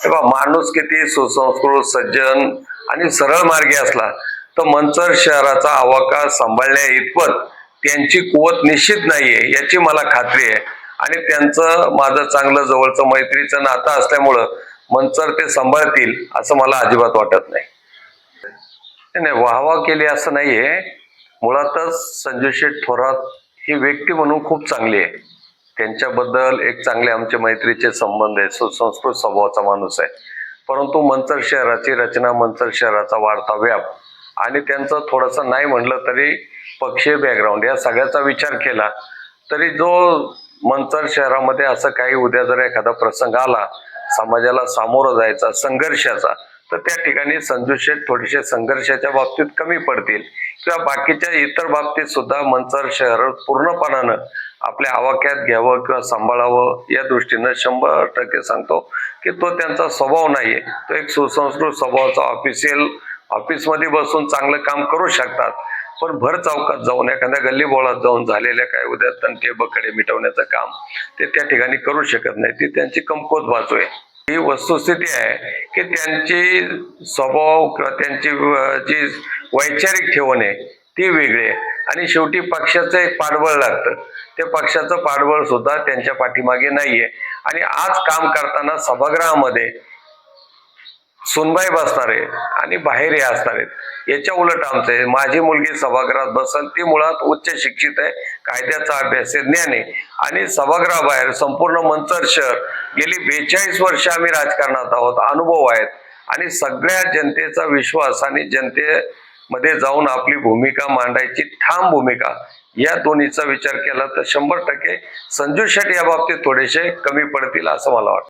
तेव्हा माणूस किती सुसंस्कृत सज्जन आणि सरळ मार्गी असला तर मंचर शहराचा आवाका सांभाळण्या इतपत त्यांची कुवत निश्चित नाहीये याची मला खात्री आहे। आणि त्यांचं माझं चांगलं जवळचं मैत्रीचं नातं असल्यामुळं मंचर ते सांभाळतील असं मला अजिबात वाटत नाही। नाही, वाहवा केली असं नाहीये। मुळातच संजय शेठ थोरात ही व्यक्ती म्हणून खूप चांगली आहे। त्यांच्याबद्दल एक चांगले आमचे मैत्रीचे संबंध आहे। सुसंस्कृत स्वभावाचा माणूस आहे। परंतु मंचर शहराची रचना, मंचर शहराचा वाढता व्याप आणि त्यांचं थोडंसं नाही म्हणलं तरी पक्षीय बॅकग्राऊंड या सगळ्याचा विचार केला तरी जो मंचर शहरामध्ये असं काही उद्या जर एखादा प्रसंग आला समाजाला सामोरं जायचा संघर्षाचा तर त्या ठिकाणी संजू शेठ थोडेसे संघर्षाच्या बाबतीत कमी पडतील किंवा बाकीच्या इतर बाबतीत सुद्धा मंचर शहर पूर्णपणानं आपल्या आवाक्यात घ्यावं किंवा सांभाळावं या दृष्टीनं 100% सांगतो की तो त्यांचा स्वभाव नाहीये। तो एक सुसंस्कृत स्वभावाचा ऑफिशियल ऑफिसमध्ये बसून चांगलं काम करू शकतात, पण भर चौकात जाऊन एखाद्या गल्ली बोळात जाऊन झालेल्या काय उद्या तंटे बकडे मिटवण्याचं काम ते त्या ठिकाणी करू शकत नाही। ती त्यांची कमकुवत बाजू आहे। ही वस्तुस्थिती आहे की त्यांची स्वभाव किंवा त्यांची जी वैचारिक ठेवण आहे ती वेगळी आहे आणि शेवटी पक्षाचं एक पाठबळ लागतं। ते पक्षाचं पाठबळ सुद्धा त्यांच्या पाठीमागे नाहीये आणि आज काम करताना सभागृहामध्ये सुनबाई बसणार आहे आणि बाहेर हे असणार आहेत। याच्या उलट आमचं आहे, माझी मुलगी सभागृहात बसल ती मुळात उच्च शिक्षित आहे, कायद्याचा अभ्यास आहे, ज्ञान आहे आणि सभागृहाबाहेर संपूर्ण मंचर शहर गेली 42 वर्ष आम्ही राजकारणात आहोत, अनुभव आहेत आणि सगळ्या जनतेचा विश्वास आणि जनतेमध्ये जाऊन आपली भूमिका मांडायची ठाम भूमिका या दोन्हीचा विचार केला तर 100% संजू शेठ या बाबतीत थोडेसे कमी पडतील असं मला वाटतं।